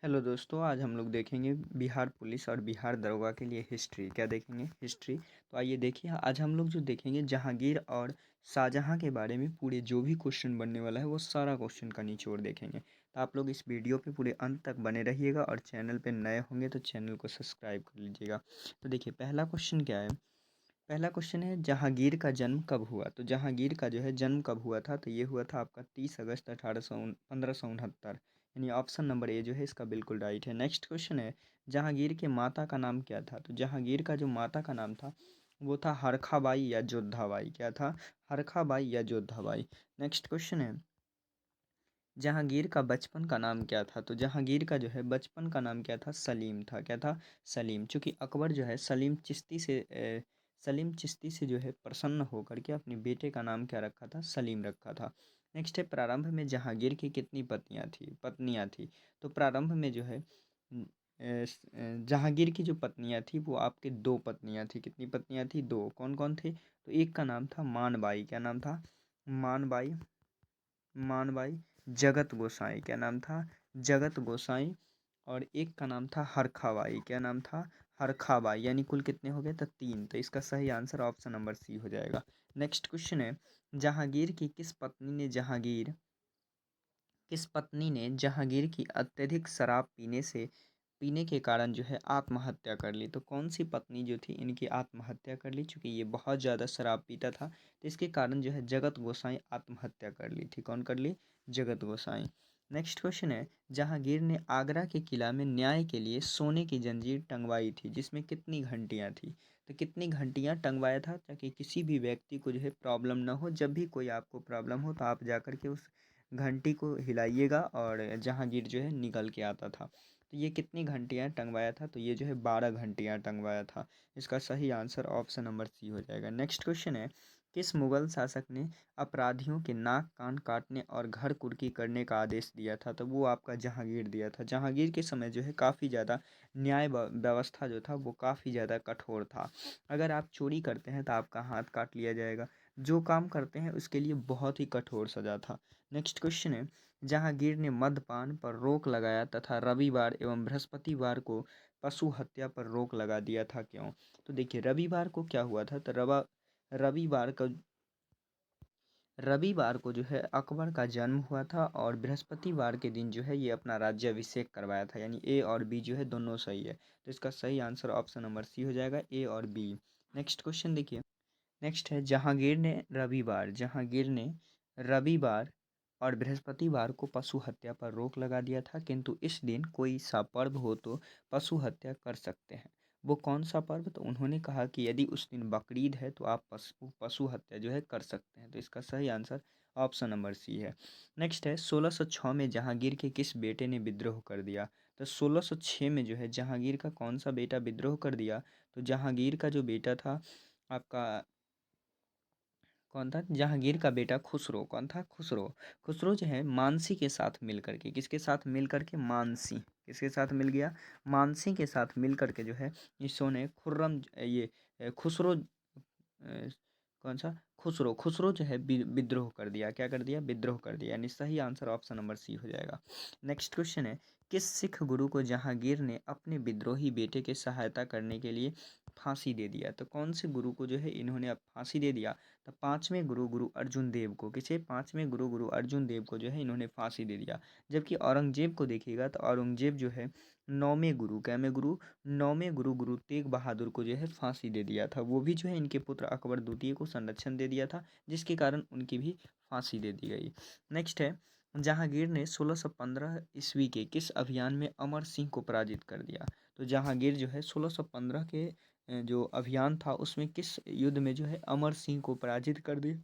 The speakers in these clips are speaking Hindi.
हेलो दोस्तों, आज हम लोग देखेंगे बिहार पुलिस और बिहार दरोगा के लिए हिस्ट्री। क्या देखेंगे? हिस्ट्री। तो आइए देखिए, आज हम लोग जो देखेंगे जहांगीर और शाहजहां के बारे में पूरे जो भी क्वेश्चन बनने वाला है वो सारा क्वेश्चन का निचोड़ देखेंगे। तो आप लोग इस वीडियो पे पूरे अंत तक बने रहिएगा और चैनल पे नए होंगे तो चैनल को सब्सक्राइब कर लीजिएगा। तो देखिए, पहला क्वेश्चन क्या है। पहला क्वेश्चन है, जहांगीर का जन्म कब हुआ? तो जहांगीर का जो है जन्म कब हुआ था, तो ये हुआ था आपका 30 अगस्त 1569। यानी ऑप्शन नंबर ए जो है इसका बिल्कुल राइट है। नेक्स्ट क्वेश्चन है, जहांगीर के माता का नाम क्या था? तो जहांगीर का जो माता का नाम था वो था हरखाबाई या जोधाबाई। क्या था? हरखाबाई या जोधाबाई। नेक्स्ट क्वेश्चन है, जहांगीर का बचपन का नाम क्या था? तो जहांगीर का जो है बचपन का नाम क्या था? सलीम था। क्या था? सलीम। चूँकि अकबर जो है सलीम चिश्ती से जो है प्रसन्न होकर के अपने बेटे का नाम क्या रखा था? सलीम रखा था। नेक्स्ट है, प्रारंभ में जहांगीर की कितनी पत्नियां थी? तो प्रारंभ में जो है जहांगीर की जो पत्नियां थी वो आपके दो पत्नियां थी। कितनी पत्नियां थी? दो। कौन कौन थे? तो एक का नाम था मानबाई। क्या नाम था? मानबाई। मानबाई। जगत गोसाई। क्या नाम था? जगत गोसाई। और एक का नाम था हरखाबाई। क्या नाम था? हरखाबाई। यानी कुल कितने हो गए? तो तीन। तो इसका सही आंसर ऑप्शन नंबर सी हो जाएगा। नेक्स्ट क्वेश्चन है, जहांगीर की किस पत्नी ने जहांगीर की अत्यधिक शराब पीने के कारण जो है आत्महत्या कर ली? तो कौन सी पत्नी जो थी इनकी आत्महत्या कर ली? चूंकि ये बहुत ज़्यादा शराब पीता था तो इसके कारण जो है जगत गोसाई आत्महत्या कर ली थी। कौन कर ली? जगत गोसाई। नेक्स्ट क्वेश्चन है, जहांगीर ने आगरा के किला में न्याय के लिए सोने की जंजीर टंगवाई थी जिसमें कितनी घंटियां थी? तो कितनी घंटियां टंगवाया था ताकि किसी भी व्यक्ति को जो है प्रॉब्लम ना हो? जब भी कोई आपको प्रॉब्लम हो तो आप जाकर के उस घंटी को हिलाइएगा और जहांगीर जो है निकल के आता था। तो ये कितनी घंटियाँ टंगवाया था? तो ये जो है 12 घंटियाँ टंगवाया था। इसका सही आंसर ऑप्शन नंबर सी हो जाएगा। नेक्स्ट क्वेश्चन है, किस मुगल शासक ने अपराधियों के नाक कान काटने और घर कुर्की करने का आदेश दिया था? तो वो आपका जहांगीर दिया था। जहांगीर के समय जो है काफ़ी ज़्यादा न्याय व्यवस्था जो था वो काफ़ी ज़्यादा कठोर था। अगर आप चोरी करते हैं तो आपका हाथ काट लिया जाएगा। जो काम करते हैं उसके लिए बहुत ही कठोर सज़ा था। नेक्स्ट क्वेश्चन है, जहांगीर ने मद्यपान पर रोक लगाया तथा रविवार एवं बृहस्पतिवार को पशु हत्या पर रोक लगा दिया था, क्यों? तो देखिए, रविवार को क्या हुआ था? तो रविवार का रविवार को जो है अकबर का जन्म हुआ था और बृहस्पतिवार के दिन जो है ये अपना राज्याभिषेक करवाया था। यानी ए और बी जो है दोनों सही है। तो इसका सही आंसर ऑप्शन नंबर सी हो जाएगा, ए और बी। नेक्स्ट क्वेश्चन देखिए। नेक्स्ट है, जहांगीर ने रविवार और बृहस्पतिवार को पशु हत्या पर रोक लगा दिया था, किंतु इस दिन कोई सा पर्व हो तो पशु हत्या कर सकते हैं। वो कौन सा पर्व? तो उन्होंने कहा कि यदि उस दिन बकरीद है तो आप पशु हत्या जो है कर सकते हैं। तो इसका सही आंसर ऑप्शन नंबर सी है। नेक्स्ट है, 1606 में जहांगीर के किस बेटे ने विद्रोह कर दिया? तो 1606 में जो है जहांगीर का कौन सा बेटा विद्रोह कर दिया? तो जहांगीर का जो बेटा था आपका कौन था? जहांगीर का बेटा खुसरो। कौन था? खुसरो। खुसरो जो है मानसी के साथ मिल करके, किसके साथ मिल करके? मानसी। किसके साथ मिल गया? मानसी के साथ मिल करके जो है इसने खुसरो कौन सा? खुसरो। खुसरो जो है विद्रोह कर दिया। क्या कर दिया? विद्रोह कर दिया। यानी सही आंसर ऑप्शन नंबर सी हो जाएगा। नेक्स्ट क्वेश्चन है, किस सिख गुरु को जहांगीर ने अपने विद्रोही बेटे की सहायता करने के लिए फांसी दे दिया? तो कौन से गुरु को जो है इन्होंने अब फांसी दे दिया? तो पांचवें गुरु गुरु अर्जुन देव को। किसे? पांचवें गुरु गुरु अर्जुन देव को जो है इन्होंने फांसी दे दिया। जबकि औरंगजेब को देखिएगा तो औरंगजेब जो है नौवें गुरु, कैवें गुरु? नौवें गुरु गुरु तेग बहादुर को जो है फांसी दे दिया था। वो भी जो है इनके पुत्र अकबर द्वितीय को संरक्षण दे दिया था जिसके कारण उनकी भी फांसी दे दी गई। नेक्स्ट है, जहांगीर ने 1615 ईस्वी के किस अभियान में अमर सिंह को पराजित कर दिया? तो जहांगीर जो है 1615 के जो अभियान था उसमें किस युद्ध में जो है अमर सिंह को पराजित कर दिया?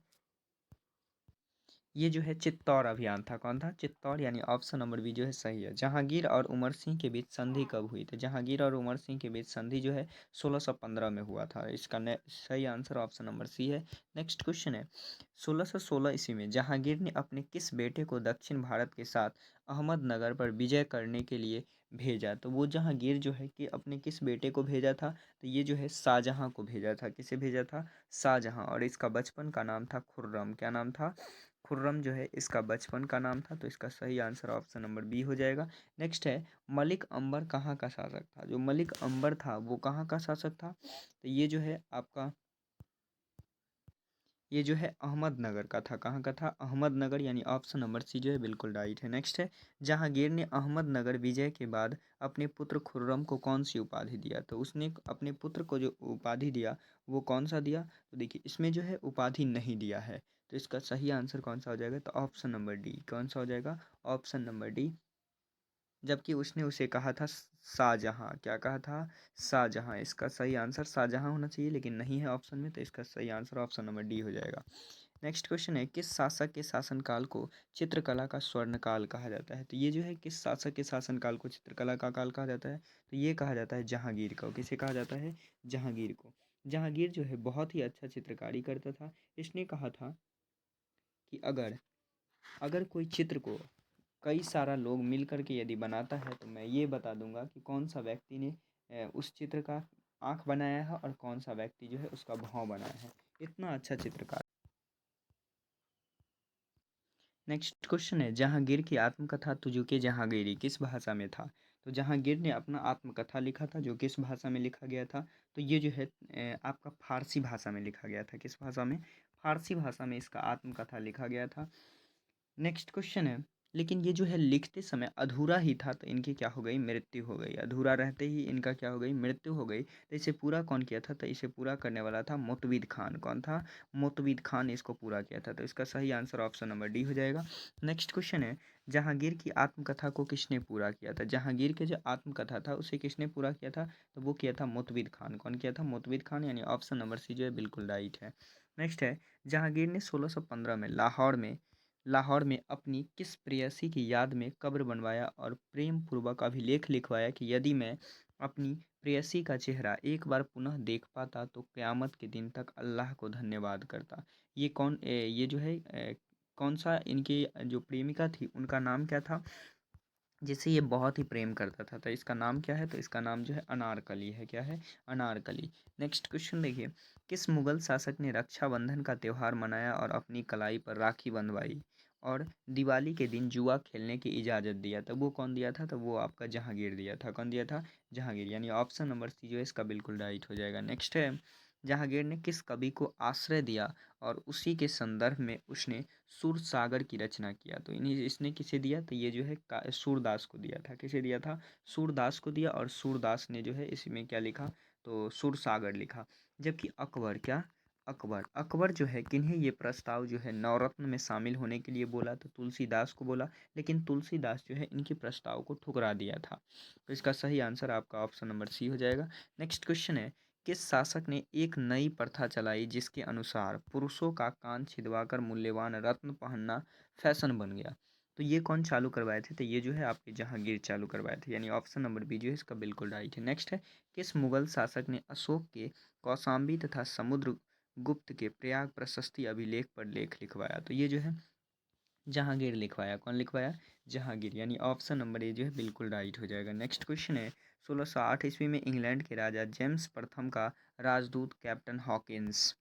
ये जो है चित्तौड़ अभियान था। कौन था? चित्तौड़। यानी ऑप्शन नंबर बी जो है सही है। जहांगीर और उमर सिंह के बीच संधि कब हुई? तो जहांगीर और उमर सिंह के बीच संधि जो है 1615 में हुआ था। इसका सही आंसर ऑप्शन नंबर सी है। नेक्स्ट क्वेश्चन है, 1616 ईस्वी में जहांगीर ने अपने किस बेटे को दक्षिण भारत के साथ अहमदनगर पर विजय करने के लिए भेजा? तो वो जहांगीर जो है कि अपने किस बेटे को भेजा था? तो ये जो है शाहजहां को भेजा था। किसे भेजा था? शाहजहां। और इसका बचपन का नाम था खुर्रम। क्या नाम था? खुर्रम जो है इसका बचपन का नाम था, तो इसका सही आंसर ऑप्शन नंबर बी हो जाएगा। नेक्स्ट है, मलिक अंबर कहाँ का शासक था? जो मलिक अंबर था वो कहाँ का शासक था? तो ये जो है आपका, ये जो है अहमदनगर का था। कहाँ का था? अहमदनगर, यानी ऑप्शन नंबर सी जो है बिल्कुल राइट है। नेक्स्ट है, जहांगीर ने अहमदनगर विजय के बाद अपने पुत्र खुर्रम को कौन सी उपाधि दिया? तो उसने अपने पुत्र को जो उपाधि दिया वो कौन सा दिया? तो देखिए इसमें जो है उपाधि नहीं दिया है, तो इसका सही आंसर कौन सा हो जाएगा? तो ऑप्शन नंबर डी। कौन सा हो जाएगा? Option number D. जबकि उसने उसे कहा था शाहजहाँ। क्या कहा था? शाहजहाँ। इसका सही आंसर शाहजहाँ होना चाहिए, लेकिन नहीं है ऑप्शन में, तो इसका सही आंसर ऑप्शन नंबर डी हो जाएगा। नेक्स्ट क्वेश्चन है, किस शासक के शासनकाल को चित्रकला का स्वर्णकाल कहा जाता है? तो ये जो है किस शासक के शासनकाल को चित्रकला का काल कहा जाता है? तो ये कहा जाता है जहांगीर को। किसे कहा जाता है? जहांगीर को। जहांगीर जो है बहुत ही अच्छा चित्रकारी करता था। इसने कहा था कि अगर अगर कोई चित्र को कई सारा लोग मिल कर के यदि बनाता है तो मैं ये बता दूंगा कि कौन सा व्यक्ति ने उस चित्र का आँख बनाया है और कौन सा व्यक्ति जो है उसका भौं बनाया है। इतना अच्छा चित्रकार। नेक्स्ट क्वेश्चन है, जहांगीर की आत्मकथा तुझुके जहांगीरी किस भाषा में था? तो जहांगीर ने अपना आत्मकथा लिखा था, जो किस भाषा में लिखा गया था? तो ये जो है आपका फारसी भाषा में लिखा गया था। किस भाषा में? फारसी भाषा में इसका आत्मकथा लिखा गया था। नेक्स्ट क्वेश्चन है, लेकिन ये जो है लिखते समय अधूरा ही था, तो इनकी क्या हो गई? मृत्यु हो गई। अधूरा रहते ही इनका क्या हो गई? मृत्यु हो गई। तो इसे पूरा कौन किया था? तो इसे पूरा करने वाला था मुतविद खान। कौन था? मुतविद खान ने इसको पूरा किया था, तो इसका सही आंसर ऑप्शन नंबर डी हो जाएगा। नेक्स्ट क्वेश्चन है, जहांगीर की आत्मकथा को किसने पूरा किया था? जहांगीर के जो आत्मकथा था उसे किसने पूरा किया था? तो वो किया था मुतविद खान। कौन किया था? मुतविद खान, यानी ऑप्शन नंबर सी जो है बिल्कुल राइट है। नेक्स्ट है, जहांगीर ने 1615 में लाहौर में अपनी किस प्रेयसी की याद में कब्र बनवाया और प्रेम पूर्वक अभिलेख लिखवाया कि यदि मैं अपनी प्रेयसी का चेहरा एक बार पुनः देख पाता तो क़यामत के दिन तक अल्लाह को धन्यवाद करता? ये ये जो है कौन सा इनकी जो प्रेमिका थी उनका नाम क्या था, जिसे ये बहुत ही प्रेम करता था? तो इसका नाम क्या है? तो इसका नाम जो है अनारकली है। क्या है? अनारकली। नेक्स्ट क्वेश्चन देखिए, किस मुगल शासक ने रक्षाबंधन का त्यौहार मनाया और अपनी कलाई पर राखी बंधवाई और दिवाली के दिन जुआ खेलने की इजाज़त दिया? तो वो कौन दिया था? तो वो आपका जहांगीर दिया था। कौन दिया था? जहांगीर, यानी ऑप्शन नंबर सी जो है इसका बिल्कुल राइट हो जाएगा। नेक्स्ट है, जहांगीर ने किस कवि को आश्रय दिया और उसी के संदर्भ में उसने सूरसागर की रचना किया? तो इन्हीं इसने किसे दिया? तो ये जो है सूरदास को दिया था। किसे दिया था? सूरदास को दिया, और सूरदास ने जो है इसमें क्या लिखा? तो सूरसागर लिखा। जबकि अकबर, क्या? अकबर जो है किन्हें ये प्रस्ताव जो है नवरत्न में शामिल होने के लिए बोला? तो तुलसीदास को बोला, लेकिन तुलसीदास जो है इनके प्रस्ताव को ठुकरा दिया था। तो इसका सही आंसर आपका ऑप्शन नंबर सी हो जाएगा। नेक्स्ट क्वेश्चन है, किस शासक ने एक नई प्रथा चलाई जिसके अनुसार पुरुषों का कान छिदवाकर मूल्यवान रत्न पहनना फैशन बन गया? तो ये कौन चालू करवाए थे? तो ये जो है आपके जहांगीर चालू करवाए थे, यानी ऑप्शन नंबर बी जो है इसका बिल्कुल राइट है। नेक्स्ट है, किस मुगल शासक ने अशोक के कौशाम्बी तथा समुद्र गुप्त के प्रयाग प्रशस्ति अभिलेख पर लेख लिखवाया? तो ये जो है जहांगीर लिखवाया। कौन लिखवाया? जहांगीर, यानी ऑप्शन नंबर ए जो है बिल्कुल राइट हो जाएगा। नेक्स्ट क्वेश्चन है, 1608 ईस्वी में इंग्लैंड के राजा जेम्स प्रथम का राजदूत कैप्टन हॉकिंस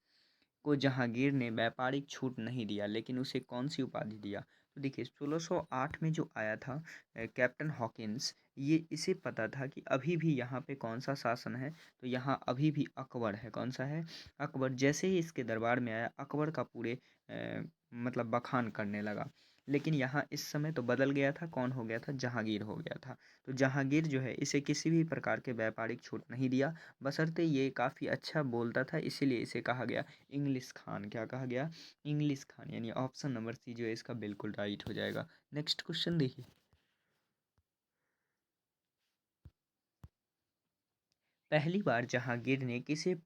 को जहांगीर ने व्यापारिक छूट नहीं दिया, लेकिन उसे कौन सी उपाधि दिया? तो देखिए 1608 में जो आया था कैप्टन हॉकिंस, ये इसे पता था कि अभी भी यहाँ पे कौन सा शासन है? तो यहाँ अभी भी अकबर है। कौन सा है? अकबर। जैसे ही इसके दरबार में आया अकबर का पूरे मतलब बखान करने लगा, लेकिन यहाँ इस समय तो बदल गया था। कौन हो गया था? जहांगीर हो गया था। तो जहांगीर जो है इसे किसी भी प्रकार के व्यापारिक छूट नहीं दिया, बशर्ते ये काफ़ी अच्छा बोलता था, इसीलिए इसे कहा गया इंग्लिश खान। क्या कहा गया? इंग्लिश खान, यानी ऑप्शन नंबर सी जो है इसका बिल्कुल राइट हो जाएगा। नेक्स्ट क्वेश्चन देखिए, पहली बार जहांगीर ने किसे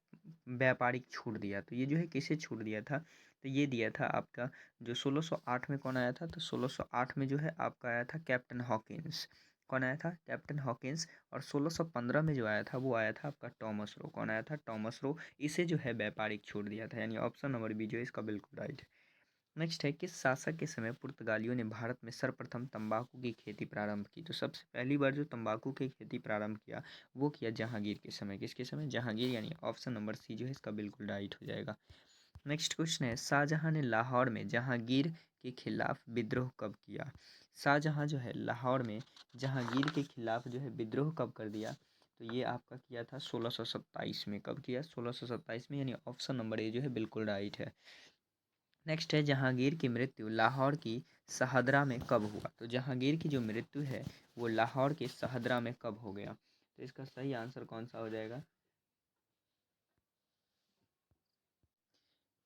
व्यापारिक छूट दिया? तो ये जो है किसे छूट दिया था? तो ये दिया था आपका, जो 1608 में कौन आया था? तो 1608 में जो है आपका आया था कैप्टन हॉकिंस। कौन आया था? Captain Hawkins. और 1615 में जो आया था वो आया था आपका टॉमस रो। कौन आया था? Thomas Roe. इसे जो है व्यापारिक छूट दिया था, यानी ऑप्शन नंबर बी जो है इसका बिल्कुल राइट है। नेक्स्ट है, किस शासक के समय पुर्तगालियों ने भारत में सर्वप्रथम तंबाकू की खेती प्रारंभ की? तो सबसे पहली बार जो तंबाकू की खेती प्रारंभ किया वो किया जहांगीर के समय। किसके समय? जहांगीर, यानी ऑप्शन नंबर सी जो है इसका बिल्कुल राइट हो जाएगा। नेक्स्ट क्वेश्चन है, शाहजहां ने लाहौर में जहांगीर के खिलाफ विद्रोह कब किया? शाहजहां जो है लाहौर में जहांगीर के खिलाफ जो है विद्रोह कब कर दिया? तो ये आपका किया था 1627 में। कब किया? 1627 में, यानी ऑप्शन नंबर ए जो है बिल्कुल राइट है। नेक्स्ट है, जहांगीर की मृत्यु लाहौर की शहादरा में कब हुआ? तो जहांगीर की जो मृत्यु है वो लाहौर के शहादरा में कब हो गया? तो इसका सही आंसर कौन सा हो जाएगा?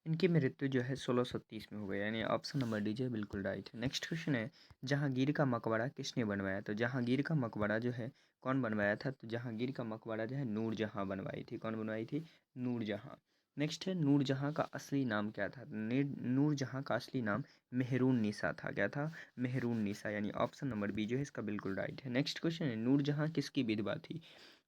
इनकी मृत्यु जो है 1630 में हो गई, यानी ऑप्शन नंबर डी जो है बिल्कुल राइट है। नेक्स्ट क्वेश्चन है, जहांगीर का मकबरा किसने बनवाया? तो जहांगीर का मकबरा जो है कौन बनवाया था? तो जहांगीर का मकबरा जो है नूरजहां बनवाई थी। कौन बनवाई थी? नूरजहां। नेक्स्ट है, नूरजहां का असली नाम क्या था? नूरजहां का असली नाम मेहरून निसा था। क्या था? मेहरून निसा, यानी ऑप्शन नंबर बी जो है इसका बिल्कुल राइट है। नेक्स्ट क्वेश्चन है, नूरजहां किसकी विधवा थी?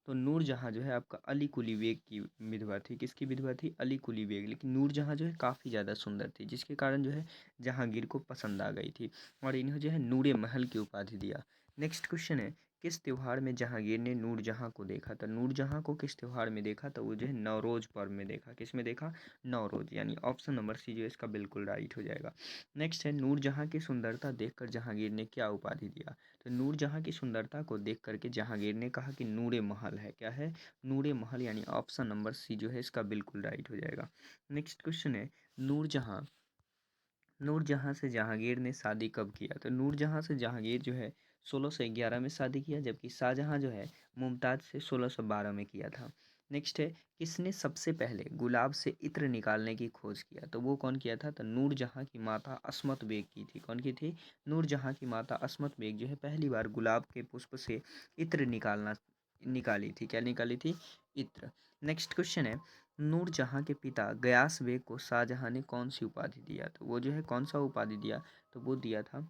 तो नूरजहाँ जो है आपका अली कुली बेग की विधवा थी। किसकी विधवा थी? अली कुली बेग। लेकिन नूरजहाँ जो है काफ़ी ज़्यादा सुंदर थी, जिसके कारण जो है जहांगीर को पसंद आ गई थी और इन्हें जो है नूरे महल की उपाधि दिया। नेक्स्ट क्वेश्चन है, किस त्योहार में जहांगीर ने नूरजहाँ को देखा? तो नूरजहाँ को किस त्योहार में देखा? तो वो जो है नवरोज पर्व में देखा। किस में देखा? नवरोज, यानी ऑप्शन नंबर सी जो है इसका बिल्कुल राइट हो जाएगा। नेक्स्ट है, नूरजहाँ की सुंदरता देखकर जहांगीर ने क्या उपाधि दिया? तो नूरजहाँ की सुंदरता को देख करके जहांगीर ने कहा कि नूरे महल है। क्या है? नूरे महल, यानी ऑप्शन नंबर सी जो है इसका बिल्कुल राइट हो जाएगा। नेक्स्ट क्वेश्चन है, नूरजहाँ नूरजहाँ से जहांगीर ने शादी कब किया? तो नूरजहाँ से जहांगीर जो है 1611 में शादी किया, जबकि शाहजहाँ जो है मुमताज़ से 1612 में किया था। नेक्स्ट है, किसने सबसे पहले गुलाब से इत्र निकालने की खोज किया? तो वो कौन किया था? तो नूरजहाँ की माता अस्मत बेग की थी। कौन की थी? नूरजहाँ की माता अस्मत बेग जो है पहली बार गुलाब के पुष्प से इत्र निकाली थी। क्या निकाली थी? इत्र। नेक्स्ट क्वेश्चन है, नूरजहाँ के पिता गयास बेग को शाहजहाँ ने कौन सी उपाधि दिया? तो वो जो है कौन सा उपाधि दिया? तो वो दिया था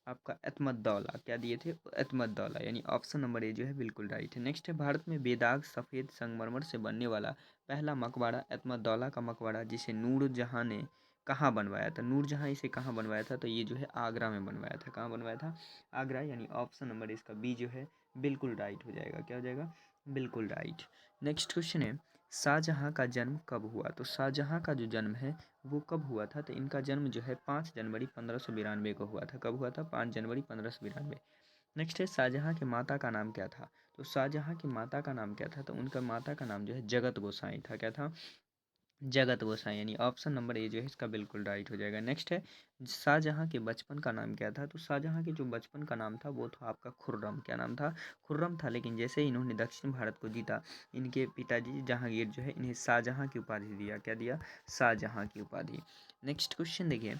आपका एतमद्दौला। क्या दिए थे? एतमद्दौला, यानी ऑप्शन नंबर ए जो है बिल्कुल राइट है। नेक्स्ट है, भारत में बेदाग सफ़ेद संगमरमर से बनने वाला पहला मकबरा एतमद्दौला का मकबरा, जिसे नूरजहाँ ने कहाँ बनवाया था? नूरजहाँ इसे कहाँ बनवाया था? तो ये जो है आगरा में बनवाया था। कहाँ बनवाया था? आगरा, यानी ऑप्शन नंबर इसका बी जो है बिल्कुल राइट हो जाएगा। क्या हो जाएगा? बिल्कुल राइट। नेक्स्ट क्वेश्चन है, शाहजहाँ का जन्म कब हुआ? तो शाहजहाँ का जो जन्म है वो कब हुआ था? तो इनका जन्म जो है 5 जनवरी 1592 को हुआ था। कब हुआ था? 5 जनवरी 1592। नेक्स्ट है, शाहजहाँ की माता का नाम क्या था? तो शाहजहाँ की माता का नाम क्या था? तो उनका माता का नाम जो है जगत गोसाई था। क्या था? जगत गोसाई, यानी ऑप्शन नंबर ए जो है इसका बिल्कुल राइट हो जाएगा। नेक्स्ट है, शाहजहाँ के बचपन का नाम क्या था? तो शाहजहाँ के जो बचपन का नाम था वो था आपका खुर्रम। क्या नाम था? खुर्रम था। लेकिन जैसे ही इन्होंने दक्षिण भारत को जीता, इनके पिताजी जहांगीर जो है इन्हें शाहजहाँ की उपाधि दिया। क्या दिया? शाहजहाँ की उपाधि। नेक्स्ट क्वेश्चन देखिए,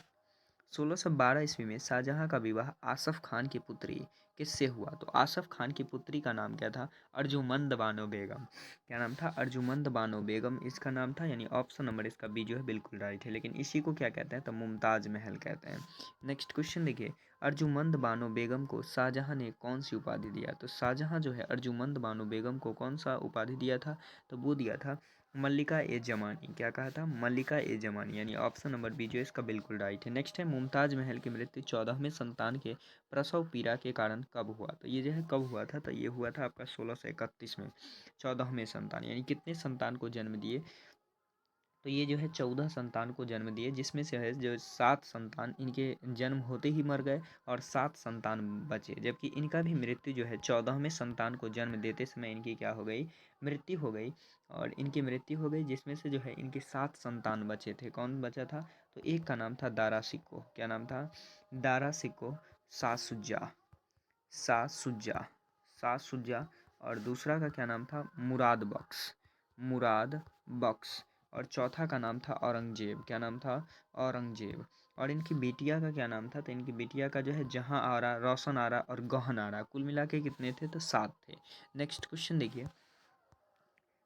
1612 ईस्वी में शाहजहाँ का विवाह आसफ खान की पुत्री किससे हुआ? तो आसफ खान की पुत्री का नाम क्या था? अर्जुमंद बानो बेगम। क्या नाम था? अर्जुमंद बानो बेगम इसका नाम था, यानी ऑप्शन नंबर इसका बी जो है बिल्कुल राइट है। लेकिन इसी को क्या कहते हैं? तो मुमताज महल कहते हैं। नेक्स्ट क्वेश्चन देखिए, अर्जुमंद बानो बेगम को शाहजहाँ ने कौन सी उपाधि दिया? तो शाहजहाँ जो है अर्जुमंद बानो बेगम को कौन सा उपाधि दिया था? तो वो दिया था मल्लिका ए जमानी। क्या कहा था? मल्लिका ए जमानी, यानी ऑप्शन नंबर बी जो है इसका बिल्कुल राइट है। नेक्स्ट है, मुमताज महल की मृत्यु 14वें संतान के प्रसव पीड़ा के कारण कब हुआ? तो ये जो है कब हुआ था? तो ये हुआ था आपका 1631 में। 14वें संतान, यानी कितने संतान को जन्म दिए? तो ये जो है 14 संतान को जन्म दिए, जिसमें से है जो 7 संतान इनके जन्म होते ही मर गए और 7 संतान बचे, जबकि इनका भी मृत्यु जो है 14वें संतान को जन्म देते समय इनकी क्या हो गई? मृत्यु हो गई। और इनकी मृत्यु हो गई, जिसमें से जो है इनके 7 संतान बचे थे। कौन बचा था? तो एक का नाम था दारा सिक्को। क्या नाम था? दारा सिक्को सासुज्जा। सासुज्जा सासुज्जा। और दूसरा का क्या नाम था? मुराद बख्श। मुराद बख्श। और चौथा का नाम था औरंगजेब। क्या नाम था? औरंगजेब। और इनकी बेटिया का क्या नाम था? तो इनकी बेटिया का जो है जहां आरा, रोशन आरा और गहन आरा, कुल मिला के कितने थे? तो 7 थे। नेक्स्ट क्वेश्चन देखिए,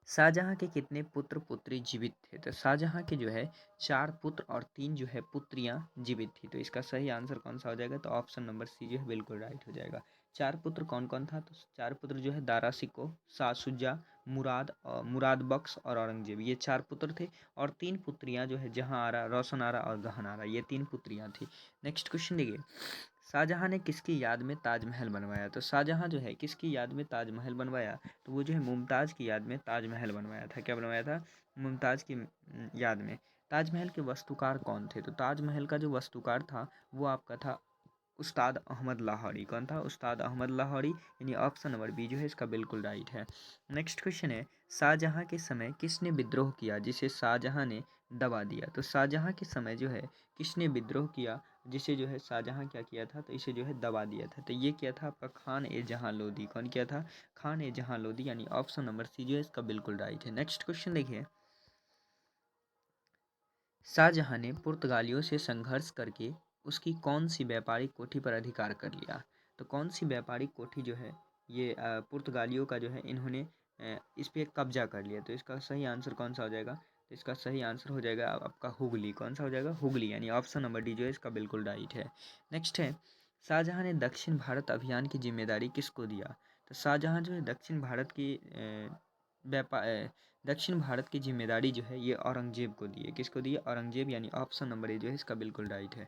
शाहजहाँ के कितने पुत्र पुत्री जीवित थे? तो शाहजहाँ के जो है 4 पुत्र और 3 जो है पुत्रियां जीवित थी। तो इसका सही आंसर कौन सा हो जाएगा? तो ऑप्शन नंबर सी जो है बिल्कुल राइट हो जाएगा। 4 पुत्र कौन कौन था? तो 4 पुत्र जो है दारा सिको, शाहसुजा, मुराद बख्श और औरंगजेब, ये 4 पुत्र थे। और 3 पुत्रियां जो है जहां आरा, रोशन आरा और गहन आरा, ये 3 पुत्रियां थी। नेक्स्ट क्वेश्चन देखिए, शाहजहाँ ने किसकी याद में ताजमहल बनवाया? तो शाहजहाँ जो है किसकी याद में ताजमहल बनवाया? तो वो जो है मुमताज़ की याद में ताजमहल बनवाया था। क्या बनवाया था? मुमताज़ की याद में। ताजमहल के वास्तुकार कौन थे? तो ताजमहल का जो वास्तुकार था वो आपका था उस्ताद अहमद लाहौरी। कौन था? उस्ताद अहमद लाहौरी, यानी ऑप्शन नंबर बी जो है इसका बिल्कुल राइट है। नेक्स्ट क्वेश्चन है, शाहजहां के समय किसने विद्रोह किया जिसे शाहजहां ने दबा दिया? तो शाहजहां के समय जो है किसने विद्रोह किया जिसे जो है शाहजहां क्या किया था? तो इसे जो है दबा दिया था। तो ये क्या था आपका? खान ए जहां लोधी। कौन किया था? खान ए जहां लोधी, यानी ऑप्शन नंबर सी जो है इसका बिल्कुल राइट है। नेक्स्ट क्वेश्चन देखिए, शाहजहां ने पुर्तगालियों से संघर्ष करके उसकी कौन सी व्यापारिक कोठी पर अधिकार कर लिया? तो कौन सी व्यापारिक कोठी जो है ये पुर्तगालियों का जो है इन्होंने इस पे कब्जा कर लिया? तो इसका सही आंसर कौन सा हो जाएगा? तो इसका सही आंसर हो जाएगा आपका हुगली। कौन सा हो जाएगा? हुगली, यानी ऑप्शन नंबर डी जो है इसका बिल्कुल राइट है। नेक्स्ट है, शाहजहां ने दक्षिण भारत अभियान की जिम्मेदारी किसको दिया? तो शाहजहां जो है दक्षिण भारत की जिम्मेदारी जो है ये औरंगजेब को दी है। किसको दी है? औरंगजेब, यानी ऑप्शन नंबर ए जो है इसका बिल्कुल राइट है।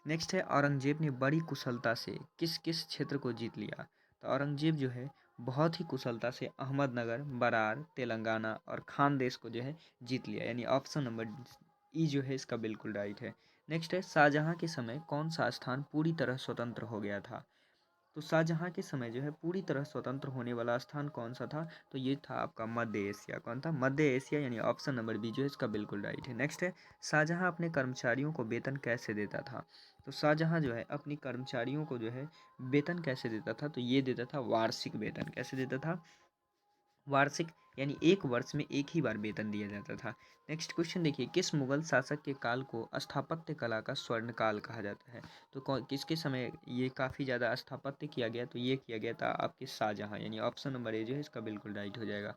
नेक्स्ट है, औरंगजेब ने बड़ी कुशलता से किस किस क्षेत्र को जीत लिया? तो औरंगजेब जो है बहुत ही कुशलता से अहमदनगर, बरार, तेलंगाना और खानदेश को जो है जीत लिया, यानी ऑप्शन नंबर ई जो है इसका बिल्कुल राइट है। नेक्स्ट है, शाहजहां के समय कौन सा स्थान पूरी तरह स्वतंत्र हो गया था? तो शाहजहां के समय जो है पूरी तरह स्वतंत्र होने वाला स्थान कौन सा था? तो ये था आपका मध्य एशिया। कौन था? मध्य एशिया, यानी ऑप्शन नंबर बी जो है इसका बिल्कुल राइट है। नेक्स्ट है, शाहजहां अपने कर्मचारियों को वेतन कैसे देता था? तो शाहजहां जो है अपनी कर्मचारियों को जो है वेतन कैसे देता था? तो ये देता था वार्षिक वेतन। कैसे देता था? वार्षिक, यानी एक वर्ष में एक ही बार वेतन दिया जाता था। नेक्स्ट क्वेश्चन देखिए, किस मुगल शासक के काल को स्थापत्य कला का स्वर्ण काल कहा जाता है? तो किसके समय ये काफ़ी ज़्यादा स्थापत्य किया गया? तो ये किया गया था आपके शाहजहां, यानी ऑप्शन नंबर ए जो है इसका बिल्कुल राइट हो जाएगा।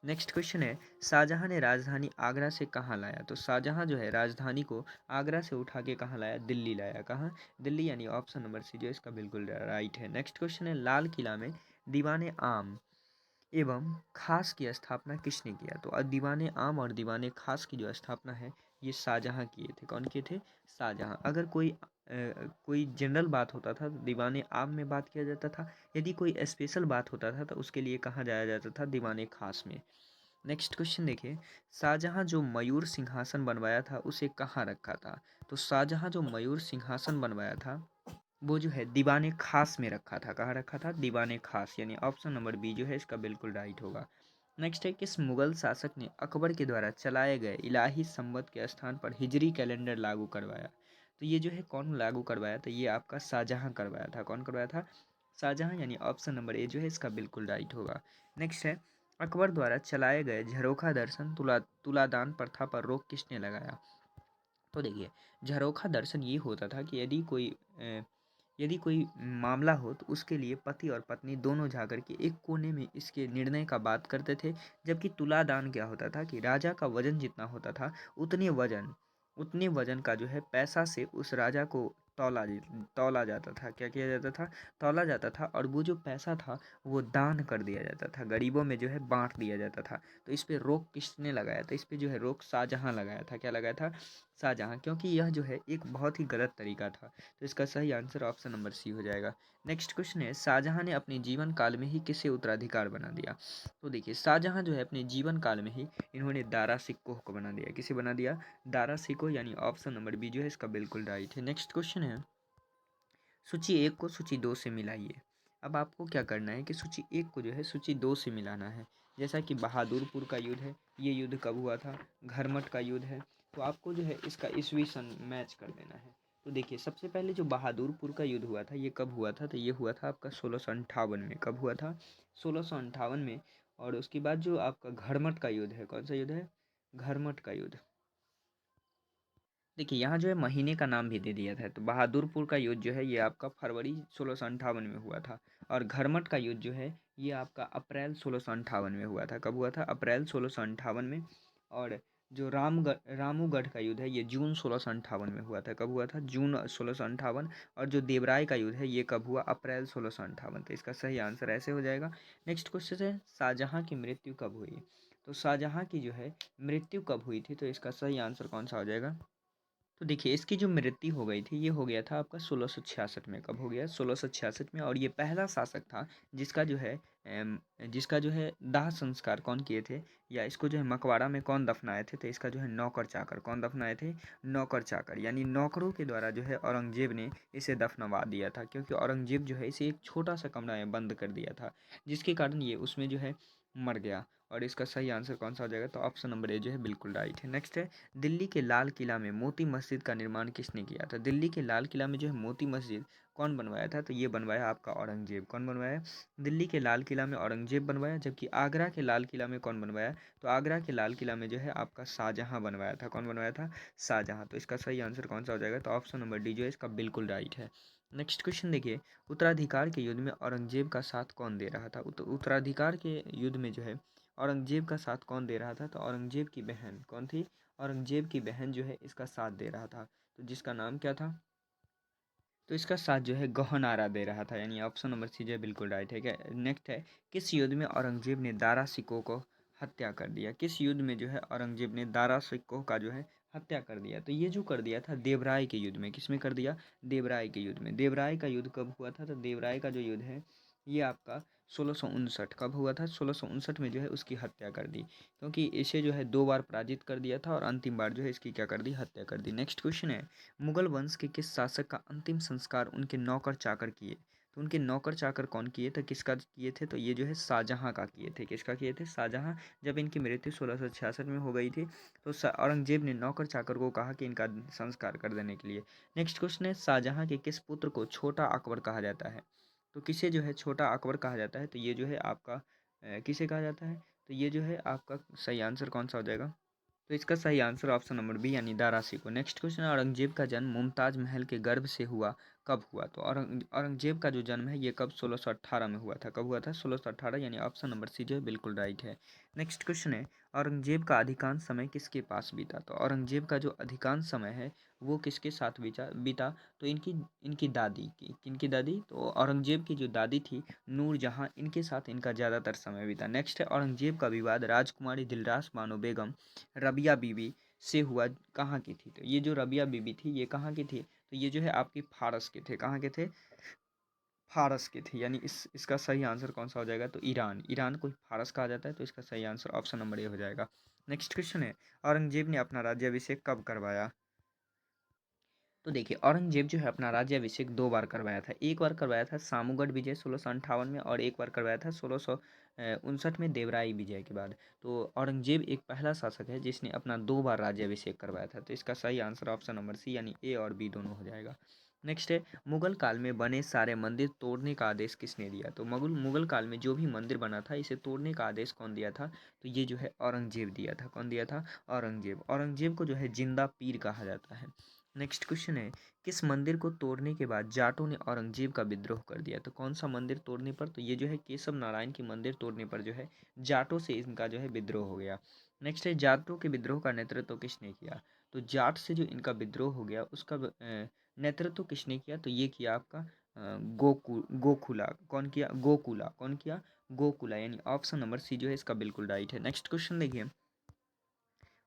नेक्स्ट क्वेश्चन है, शाहजहां ने राजधानी आगरा से कहाँ लाया? तो शाहजहां जो है राजधानी को आगरा से उठा के कहाँ लाया? दिल्ली लाया। कहाँ? दिल्ली, यानी ऑप्शन नंबर सी जो है इसका बिल्कुल राइट है। नेक्स्ट क्वेश्चन है, लाल किला में दीवाने आम एवं खास की स्थापना किसने किया? तो दीवाने आम और दीवाने खास की जो स्थापना है ये शाहजहां किए थे। कौन किए थे? शाहजहां। अगर कोई जनरल बात होता था तो दीवाने आम में बात किया जाता था, यदि कोई स्पेशल बात होता था तो उसके लिए कहाँ जाया जाता था? दीवाने खास में। नेक्स्ट क्वेश्चन देखिए, शाहजहां जो मयूर सिंहासन बनवाया था उसे कहाँ रखा था? तो शाहजहां जो मयूर सिंहासन बनवाया था वो जो है दीवाने खास में रखा था। कहाँ रखा था? दीवाने खास, यानी ऑप्शन नंबर बी जो है इसका बिल्कुल राइट होगा। नेक्स्ट है, किस मुगल शासक ने अकबर के द्वारा चलाए गए इलाही संवत के स्थान पर हिजरी कैलेंडर लागू करवाया? तो ये जो है कौन लागू करवाया? तो ये आपका शाहजहां करवाया था। कौन करवाया था? शाहजहां, यानी ऑप्शन नंबर ए जो है इसका बिल्कुल राइट होगा। नेक्स्ट है, अकबर द्वारा चलाए गए झरोखा दर्शन तुलादान प्रथा पर रोक किसने लगाया? तो देखिए, झरोखा दर्शन ये होता था कि यदि कोई मामला हो तो उसके लिए पति और पत्नी दोनों जाकर के एक कोने में इसके निर्णय का बात करते थे। जबकि तुलादान क्या होता था कि राजा का वजन जितना होता था उतने वजन का जो है पैसा से उस राजा को तौला जाता था। क्या किया जाता था? तौला जाता था, और वो जो पैसा था वो दान कर दिया जाता था, गरीबों में जो है बांट दिया जाता था। तो इस पे रोक किसने लगाया? तो इस पे जो है रोक शाहजहां लगाया था। क्या लगाया था? शाहजहां, क्योंकि यह जो है एक बहुत ही गलत तरीका था। तो इसका सही आंसर ऑप्शन नंबर सी हो जाएगा। नेक्स्ट क्वेश्चन है, शाहजहां ने अपने जीवन काल में ही किसे उत्तराधिकार बना दिया? तो देखिए, शाहजहां जो है अपने जीवन काल में ही इन्होंने दारा सिकोह को बना दिया। किसे बना दिया? दारा सिकोह, यानी ऑप्शन नंबर बी जो है इसका बिल्कुल राइट है। नेक्स्ट क्वेश्चन है, सूची एक को सूची दो से मिलाइए। अब आपको क्या करना है कि सूची एक को जो है सूची दो से मिलाना है। जैसा कि बहादुरपुर का युद्ध है, ये युद्ध कब हुआ था? घरमट का युद्ध है। तो आपको जो है इसका ईस्वी सन मैच कर देना है। तो देखिए, सबसे पहले जो बहादुरपुर का युद्ध हुआ था ये कब हुआ था? तो ये हुआ था आपका 1658 में। कब हुआ था? 1658 में। और उसके बाद जो आपका घरमट का युद्ध है, कौन सा युद्ध है? घरमट का युद्ध। देखिए, यहाँ जो है महीने का नाम भी दे दिया था। तो बहादुरपुर का युद्ध जो है ये आपका फरवरी 1658 में हुआ था। और घरमट का युद्ध जो है ये आपका अप्रैल 1658 में हुआ था। कब हुआ था? अप्रैल 1658 में। और जो रामूगढ़ का युद्ध है ये जून 1658 में हुआ था। कब हुआ था? जून 1658। और जो देवराय का युद्ध है ये कब हुआ? अप्रैल 1658। तो इसका सही आंसर ऐसे हो जाएगा। नेक्स्ट क्वेश्चन है, शाहजहाँ की मृत्यु कब हुई? तो शाहजहाँ की जो है मृत्यु कब हुई थी? तो इसका सही आंसर कौन सा हो जाएगा? तो देखिए इसकी जो मृत्यु हो गई थी ये हो गया था आपका 1666 में। कब हो गया? 1666 में। और ये पहला शासक था जिसका जो है जिसका जो है दाह संस्कार कौन किए थे, या इसको जो है मकबरा में कौन दफनाए थे? तो इसका जो है नौकर चाकर कौन दफनाए थे? नौकर चाकर, यानी नौकरों के द्वारा जो है औरंगजेब ने इसे दफनवा दिया था, क्योंकि औरंगजेब जो है इसे एक छोटा सा कमरा में बंद कर दिया था, जिसके कारण ये उसमें जो है मर गया। और इसका सही आंसर कौन सा हो जाएगा? तो ऑप्शन नंबर ए जो है बिल्कुल राइट है। नेक्स्ट है, दिल्ली के लाल किला में मोती मस्जिद का निर्माण किसने किया था? दिल्ली के लाल किला में जो है मोती मस्जिद कौन बनवाया था? तो ये बनवाया आपका औरंगजेब। कौन बनवाया? दिल्ली के लाल किला में औरंगजेब बनवाया। जबकि आगरा के लाल किला में कौन बनवाया? तो आगरा के लाल किला में जो है आपका शाहजहां बनवाया था। कौन बनवाया था? शाहजहां। तो इसका सही आंसर कौन सा हो जाएगा? तो ऑप्शन नंबर डी जो है इसका बिल्कुल राइट है। नेक्स्ट क्वेश्चन देखिए, उत्तराधिकार के युद्ध में औरंगजेब का साथ कौन दे रहा था? उत्तराधिकार के युद्ध में जो है औरंगजेब का साथ कौन दे रहा था? तो औरंगजेब की बहन कौन थी? औरंगजेब की बहन जो है इसका साथ दे रहा था। तो जिसका नाम क्या था? तो इसका साथ जो है गहनारा दे रहा था, यानी ऑप्शन नंबर सी जो है बिल्कुल राइट है। क्या नेक्स्ट है, किस युद्ध में औरंगजेब ने दारा सिकोह को हत्या कर दिया? किस युद्ध में जो है औरंगजेब ने दारा सिकोह का जो है हत्या कर दिया? तो ये जो कर दिया था देवराय के युद्ध में। किसमें कर दिया? देवराय के युद्ध में। देवराय का युद्ध कब हुआ था? तो देवराय का जो युद्ध है ये आपका 1659 कब हुआ था? 1659 में जो है उसकी हत्या कर दी, क्योंकि इसे जो है 2 बार पराजित कर दिया था और अंतिम बार जो है इसकी क्या कर दी? हत्या कर दी। नेक्स्ट क्वेश्चन है, मुगल वंश के किस शासक का अंतिम संस्कार उनके नौकर चाकर किए? तो उनके नौकर चाकर कौन किए थे? किसका किए थे? तो ये जो है शाहजहां का किए थे। किसका किए थे? शाहजहां। जब इनकी मृत्यु 1666 में हो गई थी तो औरंगजेब ने नौकर चाकर को कहा कि इनका संस्कार कर देने के लिए। नेक्स्ट क्वेश्चन है, शाहजहां के किस पुत्र को छोटा अकबर कहा जाता है? तो किसे जो है छोटा अकबर कहा जाता है? तो ये जो है आपका किसे कहा जाता है? तो ये जो है आपका सही आंसर कौन सा हो जाएगा? तो इसका सही आंसर ऑप्शन नंबर बी यानी दारा सिकोह। नेक्स्ट क्वेश्चन, औरंगजेब का जन्म मुमताज महल के गर्भ से हुआ कब हुआ? तो औरंगजेब का जो जन्म है ये कब? 1618 में हुआ था। कब हुआ था? 1618, यानी ऑप्शन नंबर सी जो है बिल्कुल राइट है। नेक्स्ट क्वेश्चन है, औरंगजेब का अधिकांश समय किसके पास बीता? तो औरंगजेब का जो अधिकांश समय है वो किसके साथ बीता बीता तो इनकी इनकी दादी की। किनकी दादी? तो औरंगजेब की जो दादी थी नूरजहां, इनके साथ इनका ज़्यादातर समय बीता। नेक्स्ट है, औरंगजेब का विवाद राजकुमारी दिलरास बानो बेगम रबिया बीबी से हुआ कहाँ की थी? तो ये जो रबिया बीबी थी ये कहाँ की थी? तो ये जो है आपकी फारस के थे। कहाँ के थे? फारस के थे, यानी इसका सही आंसर कौन सा हो जाएगा? तो ईरान। ईरान को फारस कहा जाता है, तो इसका सही आंसर ऑप्शन नंबर ए हो जाएगा। नेक्स्ट क्वेश्चन है, औरंगजेब ने अपना राज्याभिषेक कब करवाया? तो देखिए औरंगजेब जो है अपना राज्याभिषेक 2 बार करवाया था। एक बार करवाया था सामूगढ़ विजय 1658 में, और एक बार करवाया था 1659 में देवराई विजय के बाद। तो औरंगजेब एक पहला शासक है जिसने अपना 2 बार राज्याभिषेक करवाया था। तो इसका सही आंसर ऑप्शन नंबर सी यानी ए और बी दोनों हो जाएगा। नेक्स्ट है, मुगल काल में बने सारे मंदिर तोड़ने का आदेश किसने दिया? तो मुगल मुगल काल में जो भी मंदिर बना था इसे तोड़ने का आदेश कौन दिया था? तो ये जो है औरंगजेब दिया था। कौन दिया था? औरंगजेब। औरंगजेब को जो है जिंदा पीर कहा जाता है। नेक्स्ट क्वेश्चन है, किस मंदिर को तोड़ने के बाद जाटों ने औरंगजेब का विद्रोह कर दिया? तो कौन सा मंदिर तोड़ने पर? तो ये जो है केशव नारायण के मंदिर तोड़ने पर जो है जाटों से इनका जो है विद्रोह हो गया। नेक्स्ट है, जाटों के विद्रोह का नेतृत्व किसने किया? तो जाट से जो इनका विद्रोह हो गया उसका नेतृत्व किसने किया? तो ये किया आपका गोकुला। कौन किया? गोकुला। कौन किया? गोकुला, यानी ऑप्शन नंबर सी जो है इसका बिल्कुल राइट है। नेक्स्ट क्वेश्चन देखिए,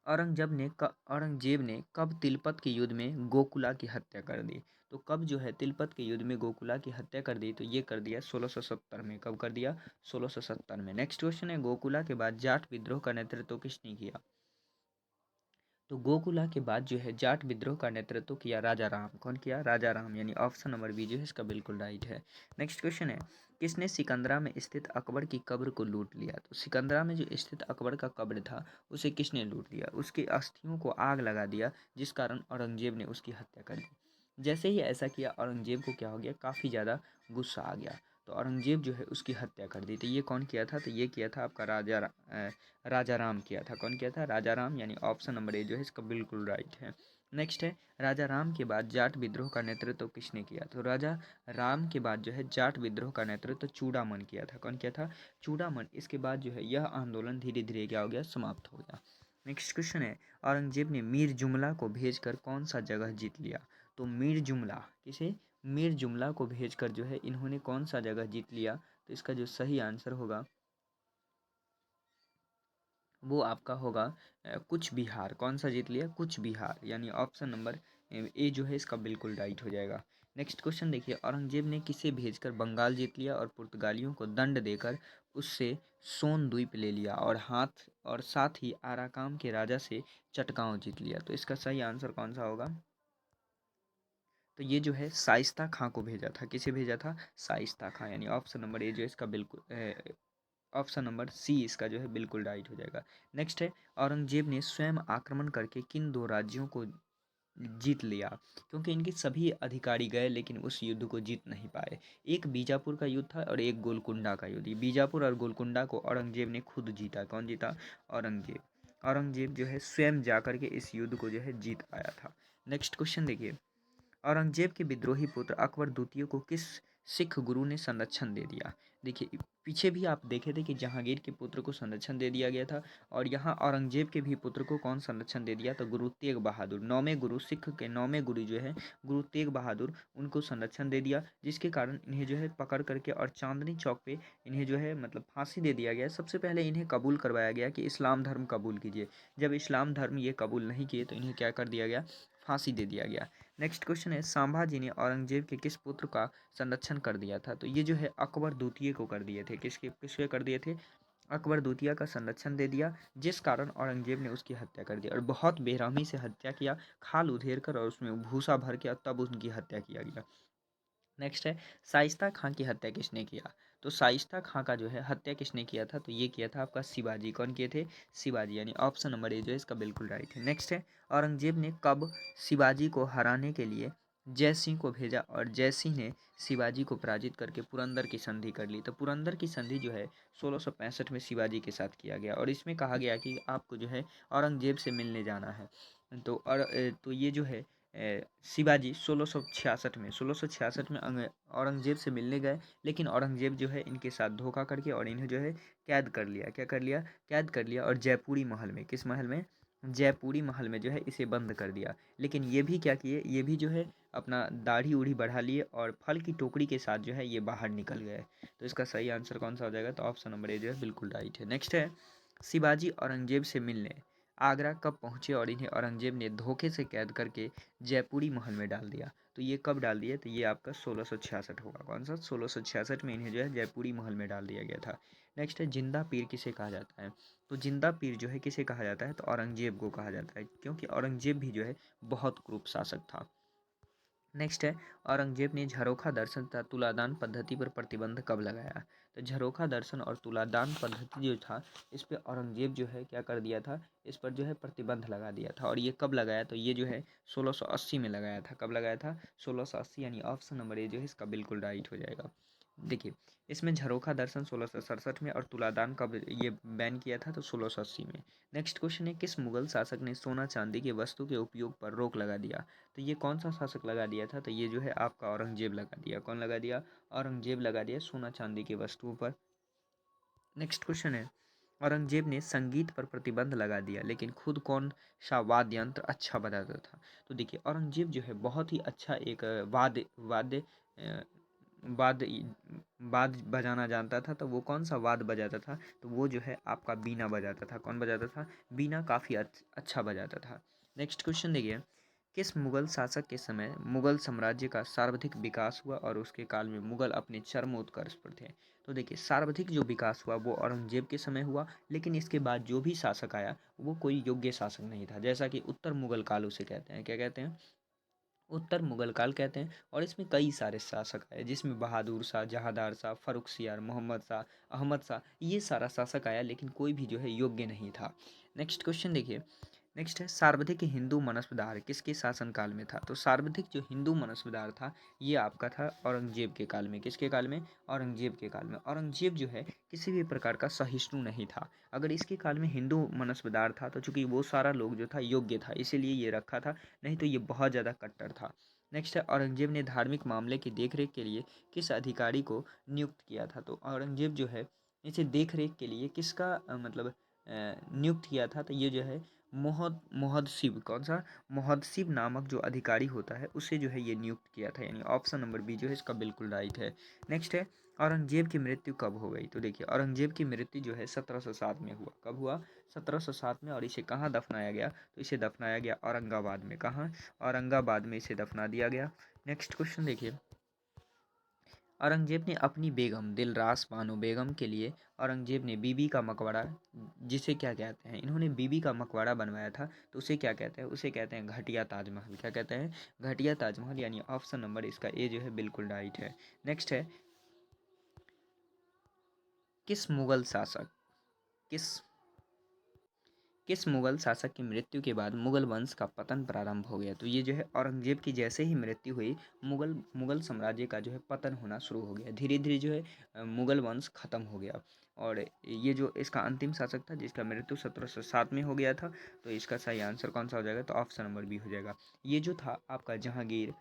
औरंगजेब ने कब तिलपत के युद्ध में गोकुला की हत्या कर दी? तो कब जो है तिलपत के युद्ध में गोकुला की हत्या कर दी? तो ये कर दिया 1670 में। कब कर दिया? 1670 में। नेक्स्ट क्वेश्चन है, गोकुला के बाद जाट विद्रोह का नेतृत्व किसने किया? तो गोकुला के बाद जो है जाट विद्रोह का नेतृत्व किया राजा राम। कौन किया? राजा राम, यानी ऑप्शन नंबर बी जो है इसका बिल्कुल राइट है। नेक्स्ट क्वेश्चन है, किसने सिकंदरा में स्थित अकबर की कब्र को लूट लिया? तो सिकंदरा में जो स्थित अकबर का कब्र था उसे किसने लूट लिया? उसके अस्थियों को आग लगा दिया, जिस कारण औरंगजेब ने उसकी हत्या कर दी। जैसे ही ऐसा किया औरंगजेब को क्या हो गया? काफ़ी ज़्यादा गुस्सा आ गया, तो औरंगजेब जो है उसकी हत्या कर दी। तो ये कौन किया था? तो ये किया था आपका राजा राम किया था। कौन किया था? राजा राम, यानी ऑप्शन नंबर ए जो है इसका बिल्कुल राइट है। नेक्स्ट है, राजा राम के बाद जाट विद्रोह का नेतृत्व किसने किया? तो राजा राम के बाद जो है जाट विद्रोह का नेतृत्व चूड़ामन किया था। कौन किया था? चूड़ामन। इसके बाद जो है यह आंदोलन धीरे धीरे क्या हो गया? समाप्त हो गया। नेक्स्ट क्वेश्चन है, औरंगजेब ने मीर जुमला को भेजकर कौन सा जगह जीत लिया? तो मीर जुमला किसे? मीर जुमला को भेजकर जो है इन्होंने कौन सा जगह जीत लिया? तो इसका जो सही आंसर होगा वो आपका होगा कुछ बिहार। कौन सा जीत लिया? कुछ बिहार, यानी ऑप्शन नंबर ए जो है इसका बिल्कुल राइट हो जाएगा। नेक्स्ट क्वेश्चन देखिए, औरंगजेब ने किसे भेजकर बंगाल जीत लिया और पुर्तगालियों को दंड देकर उससे सोन द्वीप ले लिया और साथ ही आराकान के राजा से चटगांव जीत लिया? तो इसका सही आंसर कौन सा होगा? तो ये जो है शाइस्ता खां को भेजा था। किसे भेजा था? शाइस्ता खां, यानी ऑप्शन नंबर ए जो है इसका बिल्कुल ऑप्शन नंबर सी इसका जो है बिल्कुल राइट हो जाएगा। नेक्स्ट है, औरंगजेब ने स्वयं आक्रमण करके किन दो राज्यों को जीत लिया? क्योंकि इनके सभी अधिकारी गए लेकिन उस युद्ध को जीत नहीं पाए। एक बीजापुर का युद्ध था और एक गोलकुंडा का युद्ध। ये बीजापुर और गोलकुंडा को औरंगजेब ने खुद जीता। कौन जीता? औरंगजेब। औरंगजेब जो है स्वयं जाकर के इस युद्ध को जो है जीत पाया था। नेक्स्ट क्वेश्चन देखिए, औरंगजेब के विद्रोही पुत्र अकबर द्वितीय को किस सिख गुरु ने संरक्षण दे दिया? देखिए, पीछे भी आप देखे थे कि जहांगीर के पुत्र को संरक्षण दे दिया गया था, और यहाँ औरंगजेब के भी पुत्र को कौन संरक्षण दे दिया? तो गुरु तेग बहादुर, नौवें गुरु, सिख के नौवें गुरु जो है गुरु तेग बहादुर, उनको संरक्षण दे दिया, जिसके कारण इन्हें जो है पकड़ करके और चांदनी चौक पे इन्हें जो है मतलब फांसी दे दिया गया। सबसे पहले इन्हें कबूल करवाया गया कि इस्लाम धर्म कबूल कीजिए। जब इस्लाम धर्म ये कबूल नहीं किए तो इन्हें क्या कर दिया गया? फांसी दे दिया गया। नेक्स्ट क्वेश्चन है, संभाजी ने औरंगजेब के किस पुत्र का संरक्षण कर दिया था? तो ये जो है अकबर द्वितीय को कर दिए थे। किसके किसके कर दिए थे? अकबर द्वितीय का संरक्षण दे दिया, जिस कारण औरंगजेब ने उसकी हत्या कर दी और बहुत बेरहमी से हत्या किया, खाल उधेड़ कर और उसमें भूसा भर के, तब उनकी हत्या किया गया। नेक्स्ट है, शाइस्ता खां की हत्या किसने किया? तो शाइस्ता खां का जो है हत्या किसने किया था? तो ये किया था आपका शिवाजी। कौन किए थे? शिवाजी, यानी ऑप्शन नंबर ए जो है इसका बिल्कुल राइट है। नेक्स्ट है, औरंगजेब ने कब शिवाजी को हराने के लिए जय सिंह को भेजा और जय सिंह ने शिवाजी को पराजित करके पुरंदर की संधि कर ली? तो पुरंदर की संधि जो है 1665 में शिवाजी के साथ किया गया और इसमें कहा गया कि आपको जो है औरंगजेब से मिलने जाना है। तो ये जो है शिवाजी 1666 में औरंगजेब से मिलने गए, लेकिन औरंगजेब जो है इनके साथ धोखा करके और इन्हें जो है कैद कर लिया। क्या कर लिया? कैद कर लिया, और जयपुरी महल में, किस महल में? जयपुरी महल में जो है इसे बंद कर दिया। लेकिन ये भी क्या किए? ये भी जो है अपना दाढ़ी उढ़ी बढ़ा लिए और फल की टोकरी के साथ जो है ये बाहर निकल गए। तो इसका सही आंसर कौन सा हो जाएगा? तो ऑप्शन नंबर ए जो है बिल्कुल राइट है। नेक्स्ट है, शिवाजी औरंगजेब से मिलने आगरा कब पहुंचे और इन्हें औरंगजेब ने धोखे से कैद करके जयपुरी महल में डाल दिया? तो ये कब डाल दिया? तो ये आपका 1666 होगा। कौन सा? 1666 में इन्हें जो है जयपुरी महल में डाल दिया गया था। नेक्स्ट है, जिंदा पीर किसे कहा जाता है? तो जिंदा पीर जो है किसे कहा जाता है? तो औरंगजेब को कहा जाता है, क्योंकि औरंगजेब भी जो है बहुत क्रूर शासक था। नेक्स्ट है, औरंगजेब ने झरोखा दर्शन तथा तुलादान पद्धति पर प्रतिबंध कब लगाया? तो झरोखा दर्शन और तुलादान पद्धति जो था, इस पे औरंगजेब जो है क्या कर दिया था? इस पर जो है प्रतिबंध लगा दिया था। और ये कब लगाया? तो ये जो है 1680 में लगाया था। कब लगाया था? 1680, यानी ऑप्शन नंबर ए जो है इसका बिल्कुल राइट हो जाएगा। देखिए, इसमें झरोखा दर्शन 1667 में और तुलादान कब ये बैन किया था? तो 1680 में। नेक्स्ट क्वेश्चन है, किस मुगल शासक ने सोना चांदी के वस्तु के उपयोग पर रोक लगा दिया? तो ये कौन सा शासक लगा दिया था? तो ये जो है आपका औरंगजेब लगा दिया। कौन लगा दिया? औरंगजेब लगा दिया सोना चांदी की वस्तुओं पर। नेक्स्ट क्वेश्चन है, औरंगजेब ने संगीत पर प्रतिबंध लगा दिया, लेकिन खुद कौन सा वाद्य यंत्र अच्छा बजाता था? तो देखिए, औरंगजेब जो है बहुत ही अच्छा एक वाद्य वाद्य अ, वाद्य वाद्य बजाना जानता था। तो वो कौन सा वाद्य बजाता था? तो वो जो है आपका बीना बजाता था। कौन बजाता था? बीना काफ़ी अच्छा बजाता था। नेक्स्ट क्वेश्चन देखिए, किस मुगल शासक के समय मुगल साम्राज्य का सर्वाधिक विकास हुआ और उसके काल में मुगल अपने चरमोत्कर्ष पर थे? तो देखिए, सर्वाधिक जो विकास हुआ वो औरंगजेब के समय हुआ, लेकिन इसके बाद जो भी शासक आया वो कोई योग्य शासक नहीं था। जैसा कि उत्तर मुगल काल उसे कहते हैं। क्या कहते हैं? उत्तर मुगल काल कहते हैं। और इसमें कई सारे शासक आए, जिसमें बहादुर शाह, जहांदार शाह, फर्रुखसियार, मोहम्मद शाह, अहमद शाह, ये सारा शासक आया, लेकिन कोई भी जो है योग्य नहीं था। नेक्स्ट क्वेश्चन देखिए, नेक्स्ट है, सर्वाधिक हिंदू मनसबदार किसके शासनकाल में था? तो सर्वाधिक जो हिंदू मनसबदार था ये आपका था औरंगजेब के काल में। किसके काल में? औरंगजेब के काल में। औरंगजेब जो है किसी भी प्रकार का सहिष्णु नहीं था। अगर इसके काल में हिंदू मनसबदार था तो चूंकि वो सारा लोग जो था योग्य था, इसीलिए ये रखा था, नहीं तो ये बहुत ज़्यादा कट्टर था। नेक्स्ट है, औरंगजेब ने धार्मिक मामले की देखरेख के लिए किस अधिकारी को नियुक्त किया था? तो औरंगजेब जो है इसे देखरेख के लिए किसका मतलब नियुक्त किया था? तो ये जो है मोहद्दसिब, कौन सा? मोहद्दसिब नामक जो अधिकारी होता है उसे जो है ये नियुक्त किया था, यानी ऑप्शन नंबर बी जो है इसका बिल्कुल राइट है। नेक्स्ट है, औरंगजेब की मृत्यु कब हो गई? तो देखिए औरंगजेब की मृत्यु जो है 1707 में हुआ। कब हुआ? 1707 में। और इसे कहाँ दफनाया गया? तो इसे दफनाया गया औरंगाबाद में। कहाँ? औरंगाबाद में इसे दफना दिया गया। नेक्स्ट क्वेश्चन देखिए, औरंगजेब ने अपनी बेगम दिलरास बानो बेगम के लिए औरंगजेब ने बीबी का मकबरा, जिसे क्या कहते हैं, इन्होंने बीबी का मकबरा बनवाया था, तो उसे क्या कहते हैं? उसे कहते हैं घटिया ताजमहल। क्या कहते हैं? घटिया ताजमहल। यानी ऑप्शन नंबर इसका ए जो है बिल्कुल राइट है। नेक्स्ट है, किस मुगल शासक किस किस मुगल शासक की मृत्यु के बाद मुगल वंश का पतन प्रारंभ हो गया? तो ये जो है औरंगजेब की जैसे ही मृत्यु हुई, मुगल मुगल साम्राज्य का जो है पतन होना शुरू हो गया। धीरे धीरे जो है मुगल वंश खत्म हो गया। और ये जो इसका अंतिम शासक था जिसका मृत्यु 1707 में हो गया था, तो इसका सही आंसर कौन सा हो जाएगा? तो ऑप्शन नंबर बी हो जाएगा। ये जो था आपका जहांगीर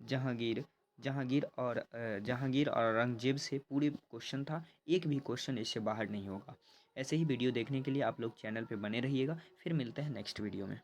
जहांगीर जहांगीर और औरंगजेब से पूरी क्वेश्चन था। एक भी क्वेश्चन इससे बाहर नहीं होगा। ऐसे ही वीडियो देखने के लिए आप लोग चैनल पे बने रहिएगा। फिर मिलते हैं नेक्स्ट वीडियो में।